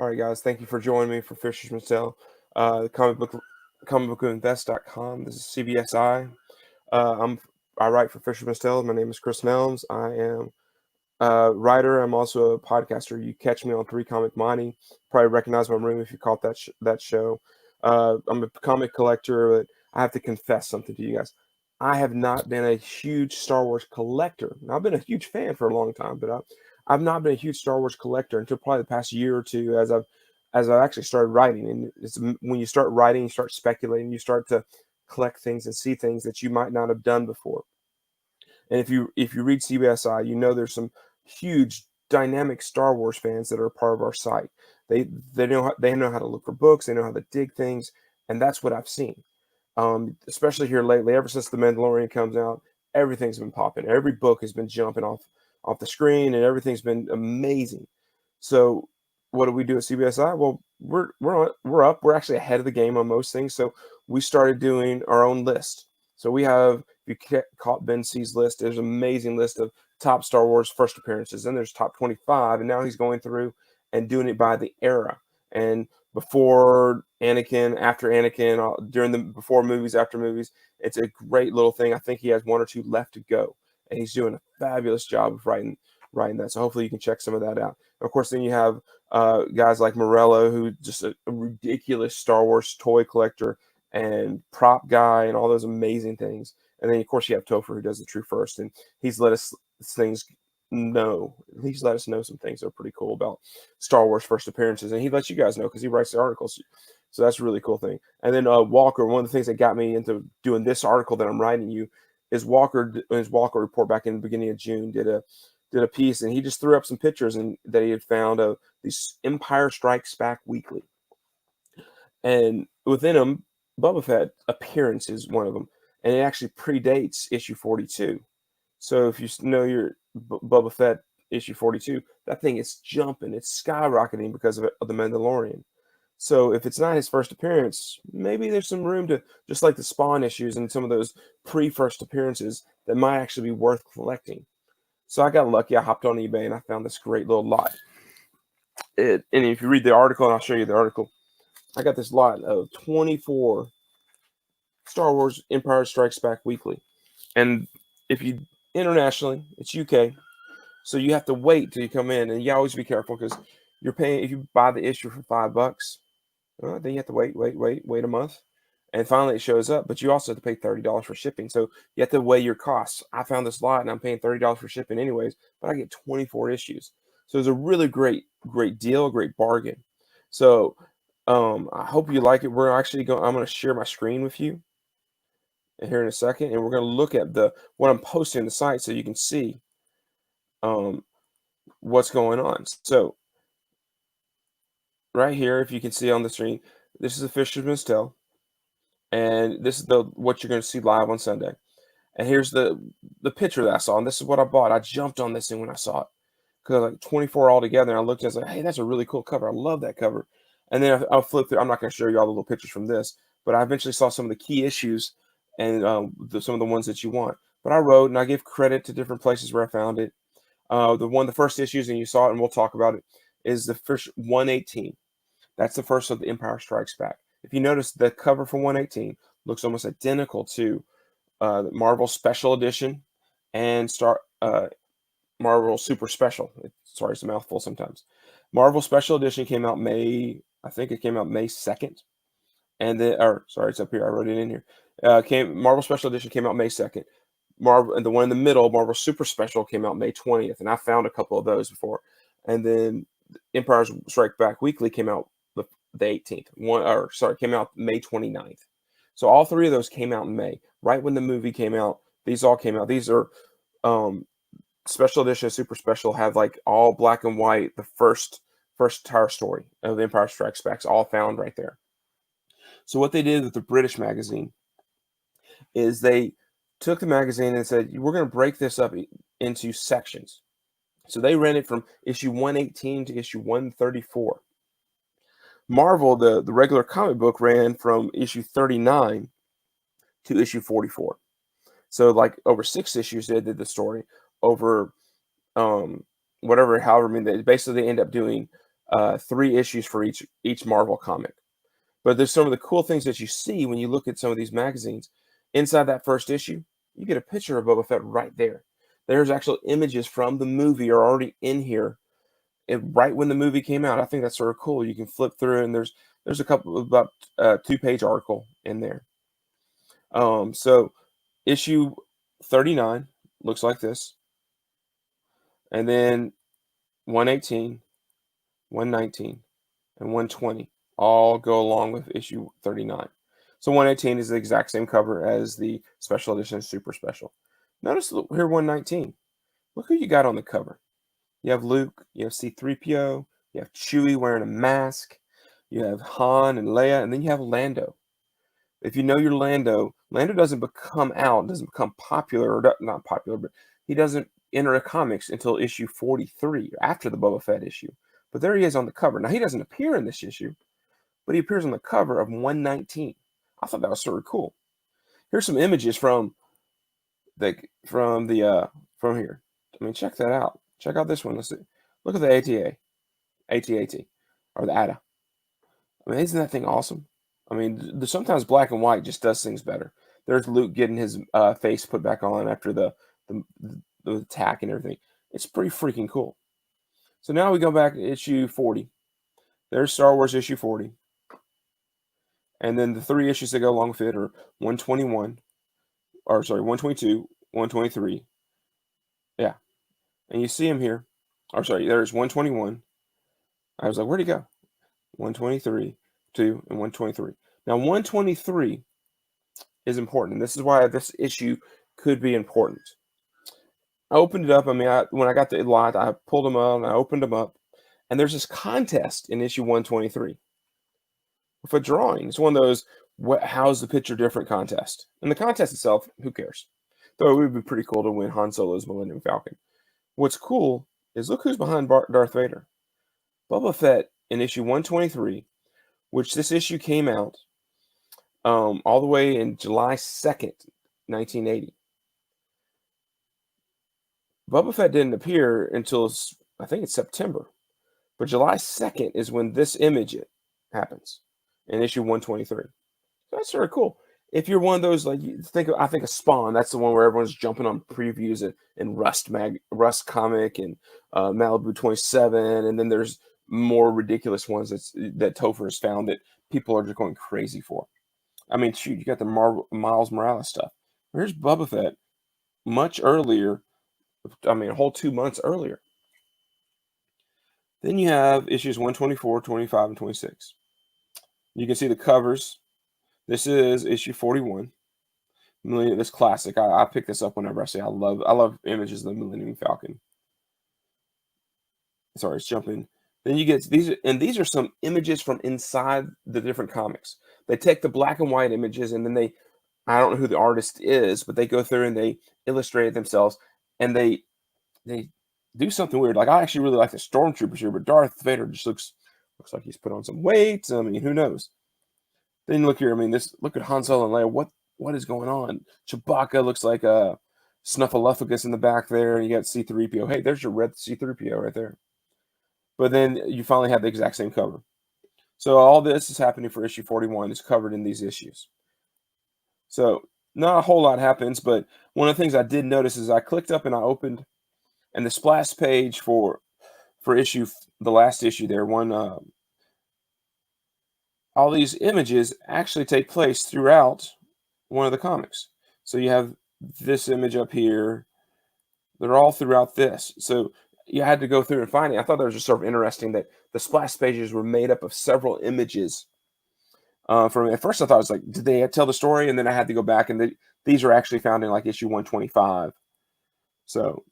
right, guys. Thank you for joining me for Fisherman Tale, comicbookinvest.com. This is CBSI. I write for Fisherman Tale. My name is Chris Nelms. I am a writer. I'm also a podcaster. You catch me on Three Comic Money. Probably recognize my room if you caught that show. I'm a comic collector, but I have to confess something to you guys. I have not been a huge Star Wars collector. Now, I've been a huge fan for a long time, but I've not been a huge Star Wars collector until probably the past year or two, as I actually started writing. And it's when you start writing, you start speculating, you start to collect things and see things that you might not have done before. And if you read CBSI, you know there's some huge dynamic Star Wars fans that are a part of our site. They know how to look for books, they know how to dig things, and that's what I've seen. Especially here lately, ever since The Mandalorian comes out, everything's been popping. Every book has been jumping off the screen, and everything's been amazing. So, what do we do at CBSI? Well, we're up. We're actually ahead of the game on most things. So we started doing our own list. So we have, if you caught Ben C's list, there's an amazing list of top Star Wars first appearances. Then there's top 25, and now he's going through and doing it by the era. And before Anakin, after Anakin, during the before movies, after movies. It's a great little thing. I think he has one or two left to go, and he's doing a fabulous job of writing that. So hopefully you can check some of that out. Of course, then you have guys like Morello, who just a ridiculous Star Wars toy collector and prop guy and all those amazing things. And then of course you have Topher, who does the True First, and he's let us things know. He's let us know some things that are pretty cool about Star Wars first appearances, and he lets you guys know because he writes the articles. So that's a really cool thing. And then Walker, one of the things that got me into doing this article that I'm writing you is his Walker report back in the beginning of June did a piece, and he just threw up some pictures and that he had found of these Empire Strikes Back weekly, and within them, Boba Fett appearance is one of them, and it actually predates issue 42. So if you know your Boba Fett issue 42, that thing is jumping, it's skyrocketing because of the Mandalorian. So if it's not his first appearance, maybe there's some room to, just like the Spawn issues and some of those pre-first appearances, that might actually be worth collecting. So I got lucky. I hopped on eBay and I found this great little lot. And if you read the article, and I'll show you the article, I got this lot of 24 Star Wars Empire Strikes Back weekly. And if you internationally, it's UK. So you have to wait till you come in, and you always be careful because you're paying, if you buy the issue for $5, then you have to wait a month. And finally it shows up, but you also have to pay $30 for shipping. So you have to weigh your costs. I found this lot and I'm paying $30 for shipping anyways, but I get 24 issues. So it's a really great deal, great bargain. So I hope you like it. I'm going to share my screen with you here in a second, and we're going to look at what I'm posting on the site so you can see what's going on. So right here, if you can see on the screen, this is a Fisherman's Tale, and this is what you're going to see live on Sunday. And here's the picture that I saw, and this is what I bought. I jumped on this thing when I saw it because I was like 24 altogether, and I looked and I was like, hey, that's a really cool cover. I love that cover. And then I'll flip through. I'm not going to show you all the little pictures from this, but I eventually saw some of the key issues and some of the ones that you want. But I wrote and I give credit to different places where I found it. The first issues, and you saw it, and we'll talk about it, is the first 118. That's the first of the Empire Strikes Back. If you notice, the cover for 118 looks almost identical to Marvel Special Edition and Marvel Super Special. Sorry, it's a mouthful sometimes. Marvel Special Edition came out May 2nd. And then, it's up here. I wrote it in here. Marvel Special Edition came out May 2nd. And the one in the middle, Marvel Super Special, came out May 20th. And I found a couple of those before. And then Empire Strikes Back Weekly came out the 18th. Came out May 29th. So all three of those came out in May, right when the movie came out. These all came out. These are Special Edition, Super Special, have like all black and white. The first entire story of the Empire Strikes Back is all found right there. So what they did with the British magazine is they took the magazine and said, we're going to break this up into sections. So they ran it from issue 118 to issue 134. Marvel, the regular comic book, ran from issue 39 to issue 44. So like over 6 issues they did the story. Over however many, basically they end up doing 3 issues for each Marvel comic. But there's some of the cool things that you see when you look at some of these magazines. Inside that first issue, you get a picture of Boba Fett right there. There's actual images from the movie are already in here, right when the movie came out. I think that's sort of cool. You can flip through, and there's a couple of about 2-page article in there. So issue 39 looks like this, and then 118, 119, and 120 all go along with issue 39. So 118 is the exact same cover as the special edition super special. Notice here 119. Look who you got on the cover. You have Luke, you have C-3PO, you have Chewie wearing a mask, you have Han and Leia, and then you have Lando. If you know your Lando doesn't become popular, or not popular, but he doesn't enter the comics until issue 43, after the Boba Fett issue. But there he is on the cover. Now, he doesn't appear in this issue, but he appears on the cover of 119. I thought that was sort of cool. Here's some images from here. I mean, check that out. Check out this one. Let's see. Look at the AT-AT, or the ATA. I mean, isn't that thing awesome? I mean, sometimes black and white just does things better. There's Luke getting his face put back on after the attack and everything. It's pretty freaking cool. So now we go back to issue 40. There's Star Wars issue 40. And then the 3 issues that go along with it are 121, or sorry, 122, 123. Yeah. And you see him here. Or sorry, there's 121. I was like, where'd he go? 123, 2, and 123. Now, 123 is important. This is why this issue could be important. I opened it up. I mean, when I got the lot, I pulled them out and I opened them up. And there's this contest in issue 123 with a drawing. It's one of those, how's the picture different contest. And the contest itself, who cares? Though it would be pretty cool to win Han Solo's Millennium Falcon. What's cool is look who's behind Darth Vader. Boba Fett in issue 123, which this issue came out all the way in July 2nd, 1980. Boba Fett didn't appear until, I think it's September. But July 2nd is when this image happens in issue 123. So that's sort of cool. If you're one of those, like, I think of Spawn, that's the one where everyone's jumping on previews in Rust comic and Malibu 27, and then there's more ridiculous ones that Topher has found that people are just going crazy for. I mean, shoot, you got the Miles Morales stuff. Here's Boba Fett much earlier. I mean, a whole 2 months earlier. Then you have issues 124, 25, and 26. You can see the covers. This is issue 41. This classic. I pick this up whenever I say I love images of the Millennium Falcon. Sorry, it's jumping. Then you get these, and these are some images from inside the different comics. They take the black and white images, and then I don't know who the artist is, but they go through and they illustrate it themselves, and they do something weird. Like, I actually really like the stormtroopers here, but Darth Vader just looks like he's put on some weight. I mean, who knows? Then look here. I mean, look at Han Solo and Leia. What is going on? Chewbacca looks like a Snuffleupagus in the back there, and you got C-3PO. Hey, there's your red C-3PO right there. But then you finally have the exact same cover. So all this is happening for issue 41. It's covered in these issues. So not a whole lot happens, but one of the things I did notice is I clicked up and I opened, and the splash page for the last issue there, all these images actually take place throughout one of the comics. So you have this image up here. They're all throughout this. So you had to go through and find it. I thought that was just sort of interesting that the splash pages were made up of several images. From at first I thought it was like, did they tell the story? And then I had to go back, and these are actually found in like issue 125. So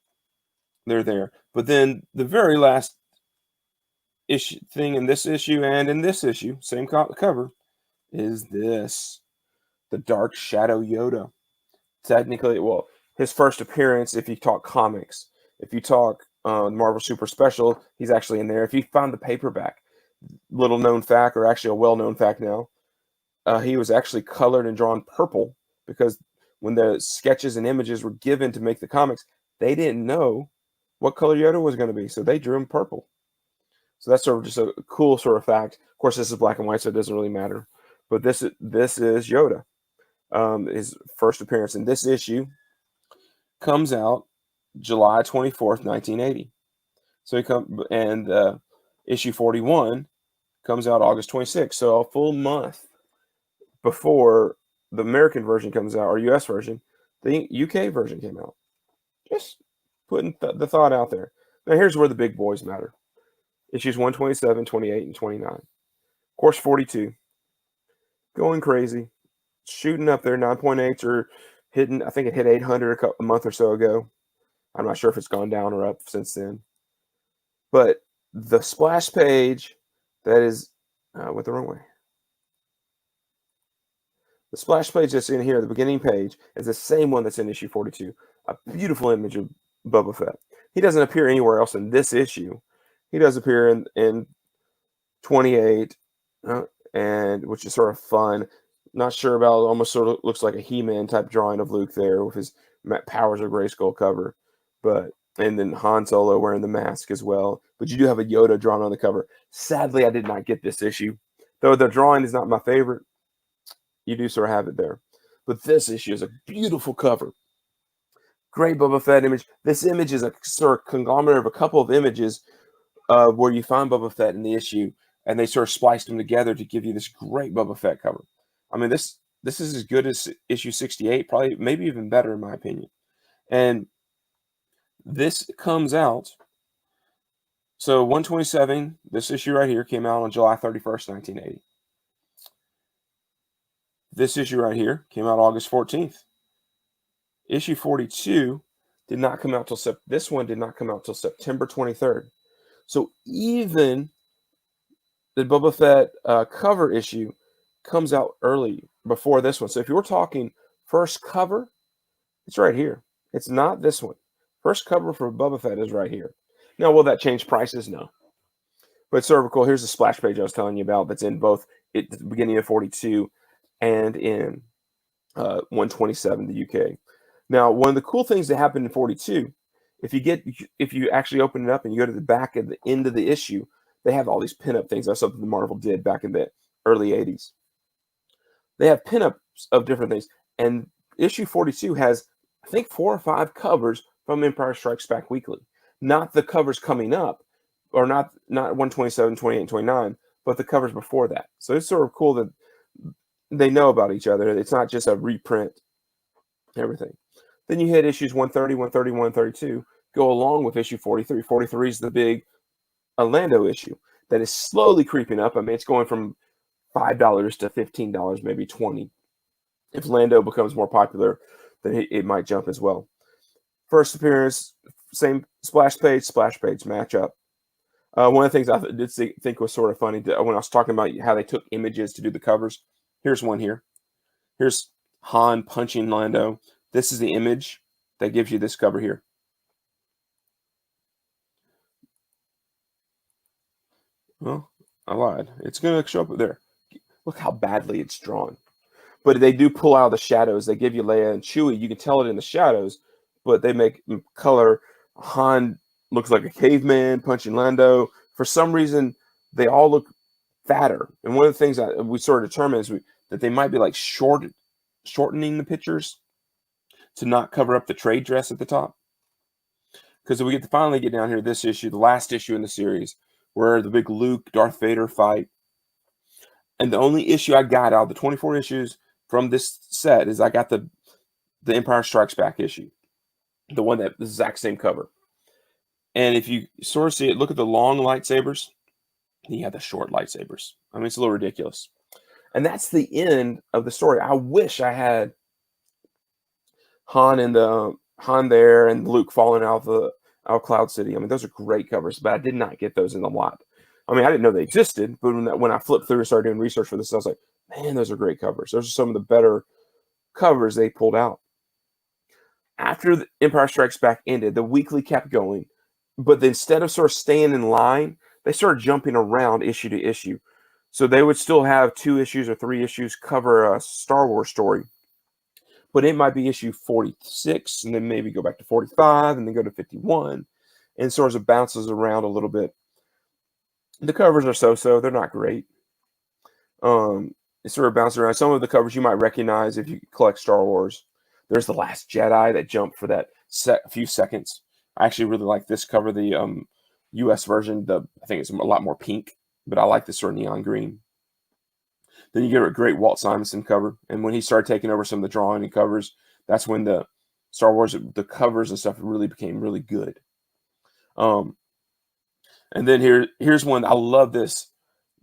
they're there. But then the very last issue thing in this issue and in this issue, same cover, is this, the Dark Shadow Yoda. Technically, well, his first appearance, if you talk comics. If you talk Marvel Super Special, he's actually in there. If you find the paperback, little known fact, or actually a well-known fact now, he was actually colored and drawn purple because when the sketches and images were given to make the comics, they didn't know what color Yoda was going to be, so they drew him purple. So that's sort of just a cool sort of fact. Of course, this is black and white, so it doesn't really matter. But this is Yoda. His first appearance in this issue comes out July 24th, 1980. So issue 41 comes out August 26th. So a full month before the American version comes out, or US version, the UK version came out. Just putting the thought out there. Now here's where the big boys matter. Issues 127, 28, and 29. Of course, 42. Going crazy. Shooting up there. 9.8s are hitting, I think it hit 800 a month or so ago. I'm not sure if it's gone down or up since then. But the splash page that is, went the wrong way. The splash page that's in here, the beginning page, is the same one that's in issue 42. A beautiful image of Boba Fett. He doesn't appear anywhere else in this issue. He does appear in 28, and which is sort of fun. Not sure about, almost sort of looks like a He-Man type drawing of Luke there with his Powers of Grayskull cover. And then Han Solo wearing the mask as well. But you do have a Yoda drawn on the cover. Sadly, I did not get this issue. Though the drawing is not my favorite, you do sort of have it there. But this issue is a beautiful cover. Great Boba Fett image. This image is a sort of conglomerate of a couple of images where you find Boba Fett in the issue, and they sort of spliced them together to give you this great Boba Fett cover. I mean, this is as good as issue 68, probably maybe even better in my opinion. And this comes out, so 127, this issue right here came out on July 31st, 1980. This issue right here came out August 14th. Issue 42 did not come out till this one did not come out till September 23rd. So even the Boba Fett cover issue comes out early before this one. So if you were talking first cover, it's right here. It's not this one. First cover for Boba Fett is right here. Now, will that change prices? No. But sort of cool. Here's the splash page I was telling you about that's in both at the beginning of 42 and in 127, the UK. Now, one of the cool things that happened in 42, if you actually open it up and you go to the back at the end of the issue, they have all these pinup things. That's something Marvel did back in the early 80s. They have pinups of different things. And issue 42 has, I think, 4 or 5 covers from Empire Strikes Back Weekly. Not the covers coming up, or not 127, 28, and 29, but the covers before that. So it's sort of cool that they know about each other. It's not just a reprint, everything. Then you hit issues 130, 131, 132, go along with issue 43. 43 is the big Lando issue that is slowly creeping up. I mean, it's going from $5 to $15, maybe $20. If Lando becomes more popular, then it might jump as well. First appearance, same splash page matchup. One of the things I did think was sort of funny when I was talking about how they took images to do the covers. Here's one here. Here's Han punching Lando. This is the image that gives you this cover here. Well, I lied. It's going to show up there. Look how badly it's drawn. But they do pull out the shadows. They give you Leia and Chewie. You can tell it in the shadows, but they make color. Han looks like a caveman punching Lando. For some reason, they all look fatter. And one of the things that we sort of determined is that they might be like shortening the pictures to not cover up the trade dress at the top. Because we finally get down here, this issue, the last issue in the series, where the big Luke, Darth Vader fight. And the only issue I got out of the 24 issues from this set is I got the Empire Strikes Back issue. The one that the exact same cover. And if you sort of see it, look at the long lightsabers. You have the short lightsabers. I mean, it's a little ridiculous. And that's the end of the story. I wish I had Han there and Luke falling out of Cloud City. I mean, those are great covers, but I did not get those in the lot. I mean, I didn't know they existed, but when I flipped through and started doing research for this, I was like, man, those are great covers. Those are some of the better covers they pulled out. After the Empire Strikes Back ended, the weekly kept going, but instead of sort of staying in line, they started jumping around issue to issue. So they would still have 2 issues or 3 issues cover a Star Wars story, but it might be issue 46, and then maybe go back to 45, and then go to 51, and sort of bounces around a little bit. The covers are so-so. They're not great. It sort of bounces around. Some of the covers you might recognize if you collect Star Wars. There's The Last Jedi that jumped for that few seconds. I actually really like this cover, the U.S. version. I think it's a lot more pink, but I like this sort of neon green. Then you get a great Walt Simonson cover, and when he started taking over some of the drawing and covers, that's when the Star Wars, the covers and stuff really became really good. And then here's one. I love this.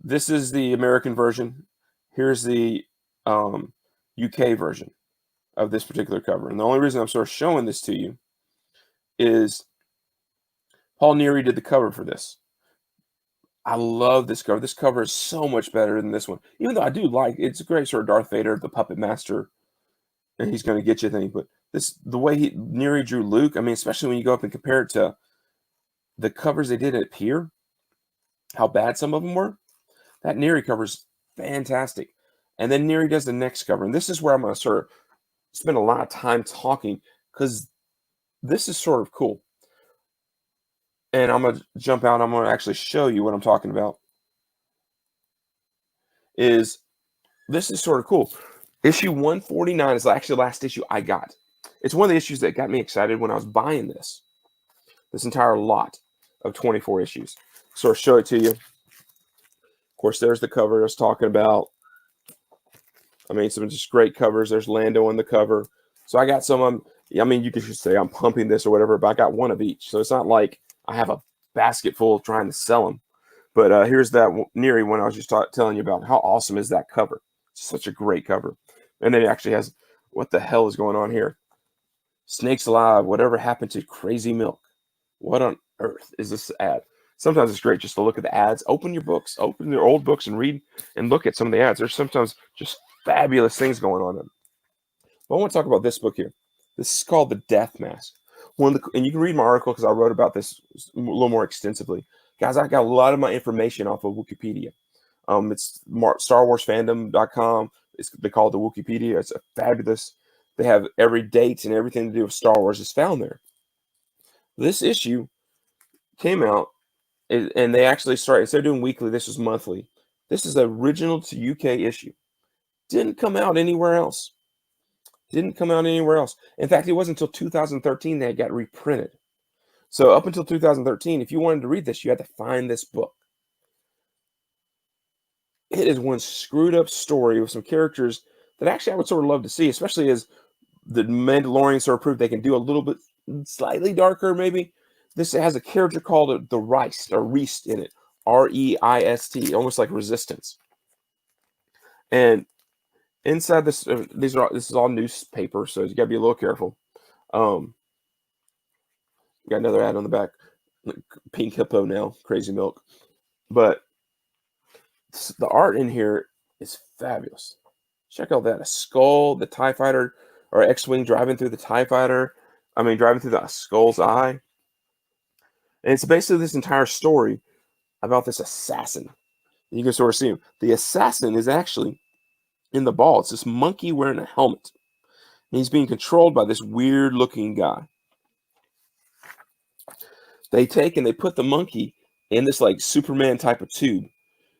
This is the American version. Here's the UK version of this particular cover. And the only reason I'm sort of showing this to you is Paul Neary did the cover for this. I love this cover. This cover is so much better than this one. Even though I do like it's a great sort of Darth Vader, the puppet master, and he's going to get you thing. But the way Neary drew Luke, I mean, especially when you go up and compare it to the covers they did at Pier, how bad some of them were. That Neary cover is fantastic. And then Neary does the next cover. And this is where I'm going to sort of spend a lot of time talking because this is sort of cool. And I'm going to jump out. I'm going to actually show you what I'm talking about. This is sort of cool. Issue 149 is actually the last issue I got. It's one of the issues that got me excited when I was buying this entire lot of 24 issues. Sort of show it to you. Of course, there's the cover I was talking about. I mean, some just great covers. There's Lando on the cover. So I got some of them. I mean, you could just say I'm pumping this or whatever, but I got one of each. So it's not like I have a basket full trying to sell them. But here's that Neary one I was just telling you about. How awesome is that cover? It's such a great cover. And then it actually has, what the hell is going on here? Snakes alive. Whatever happened to Crazy Milk? What on earth is this ad? Sometimes it's great just to look at the ads. Open your books, open your old books and read and look at some of the ads. There's sometimes just fabulous things going on in them. But I want to talk about this book here. This is called The Death Mask. And you can read my article because I wrote about this a little more extensively. Guys, I got a lot of my information off of Wikipedia. It's StarWarsFandom.com. They call it the Wikipedia. It's a fabulous. They have every date and everything to do with Star Wars is found there. This issue came out, and they actually started. Instead of doing weekly, this was monthly. This is the original to UK issue. Didn't come out anywhere else. In fact, it wasn't until 2013 that it got reprinted. So up until 2013, if you wanted to read this, you had to find this book. It is one screwed up story with some characters that actually I would sort of love to see, especially as the Mandalorian sort of proved they can do a little bit slightly darker, maybe. This has a character called the Reist, or Reist in it. R-E-I-S-T, almost like Resistance. And inside this, this is all newspaper, so you got to be a little careful. Got another ad on the back. Pink Hippo now, Crazy Milk. But the art in here is fabulous. Check out that. A skull, the TIE fighter, or X-Wing driving through the TIE fighter. I mean, driving through the skull's eye. And it's basically this entire story about this assassin. You can sort of see him. The assassin is actually in the ball. It's this monkey wearing a helmet. And he's being controlled by this weird-looking guy. They take and they put the monkey in this like Superman type of tube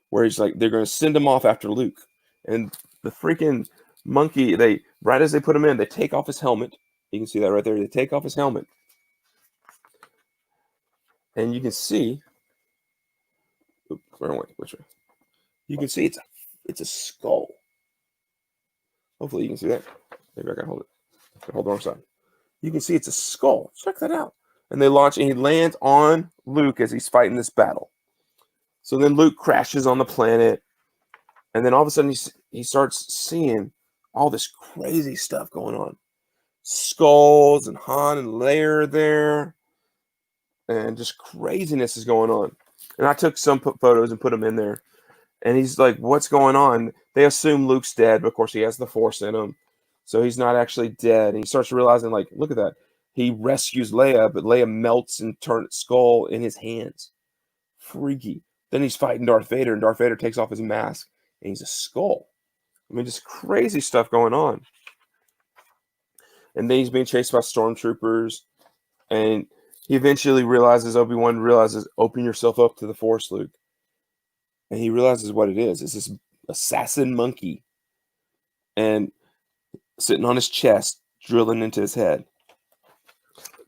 where he's like, they're going to send him off after Luke. And the freaking monkey, right as they put him in, they take off his helmet. You can see that right there. They take off his helmet. And you can see, which way? You can see it's a skull. Hopefully you can see that. Maybe I can hold it. Hold the wrong side. You can see it's a skull. Check that out. And they launch, and he lands on Luke as he's fighting this battle. So then Luke crashes on the planet, and then all of a sudden he starts seeing all this crazy stuff going on. Skulls and Han and Leia are there, and just craziness is going on. And I took some photos and put them in there. And he's like, what's going on? They assume Luke's dead, but of course he has the Force in him. So he's not actually dead. And he starts realizing, like, look at that. He rescues Leia, but Leia melts and turns its skull in his hands. Freaky. Then he's fighting Darth Vader, and Darth Vader takes off his mask, and he's a skull. I mean, just crazy stuff going on. And then he's being chased by stormtroopers, and he eventually realizes, Obi-Wan realizes, open yourself up to the Force, Luke. and he realizes what it is. It's this assassin monkey, and sitting on his chest, drilling into his head,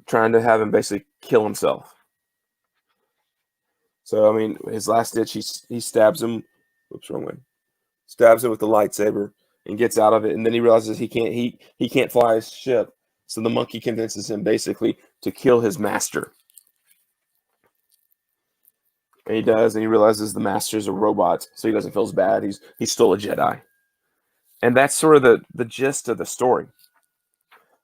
trying to have him basically kill himself. So, I mean, his last ditch, he stabs him. Oops, wrong way. Stabs him with the lightsaber and gets out of it. And then he realizes he can't fly his ship. So the monkey convinces him basically to kill his master. And he does, and he realizes the master's a robot, so he doesn't feel as bad. He's still a Jedi. And that's sort of the gist of the story.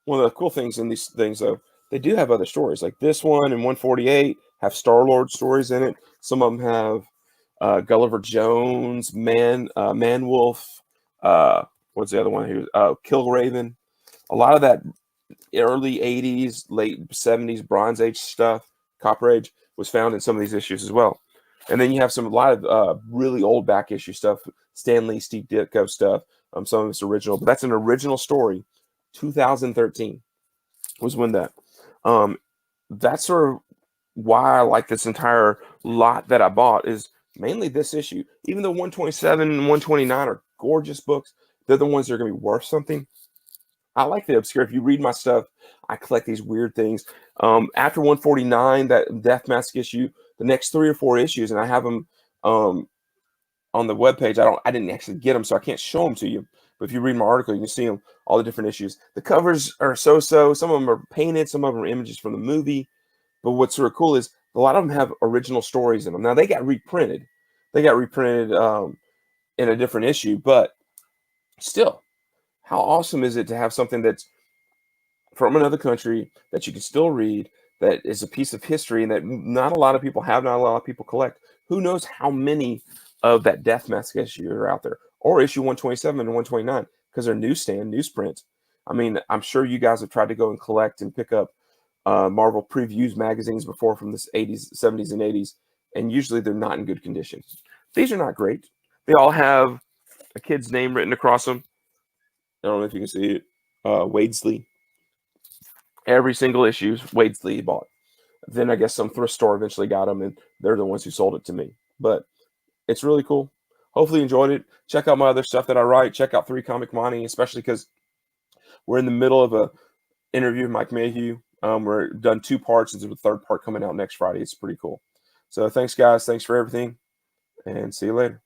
One of the cool things in these things, though, they do have other stories. Like this one and 148 have Star-Lord stories in it. Some of them have Gulliver Jones, Man Wolf. What's the other one? Here? Killraven. A lot of that early 80s, late 70s Bronze Age stuff, Copper Age, was found in some of these issues as well. And then you have a lot of really old back issue stuff, Stan Lee, Steve Ditko stuff. Some of it's original, but that's an original story. 2013 was when that's sort of why I like this entire lot that I bought is mainly this issue. Even though 127 and 129 are gorgeous books, they're the ones that are going to be worth something. I like the obscure. If you read my stuff, I collect these weird things. After 149, that Death Mask issue, the next 3 or 4 issues, and I have them on the webpage. I didn't actually get them, so I can't show them to you. But if you read my article, you can see them, all the different issues. The covers are so-so. Some of them are painted. Some of them are images from the movie. But what's sort of cool is a lot of them have original stories in them. Now, they got reprinted. In a different issue. But still, how awesome is it to have something that's from another country that you can still read, that is a piece of history, and that not a lot of people have, not a lot of people collect. Who knows how many of that Death Mask issue are out there, or issue 127 and 129, because they're newsstand, newsprint. I mean, I'm sure you guys have tried to go and collect and pick up Marvel previews magazines before from the 80s, 70s, and 80s, and usually they're not in good condition. These are not great. They all have a kid's name written across them. I don't know if you can see it. Wadesley. Every single issue, Wadesley bought. Then I guess some thrift store eventually got them, and they're the ones who sold it to me. But it's really cool. Hopefully you enjoyed it. Check out my other stuff that I write. Check out 3 Comic Money, especially because we're in the middle of a interview with Mike Mayhew. We're done 2 parts, and there's a 3rd part coming out next Friday. It's pretty cool. So thanks, guys. Thanks for everything, and see you later.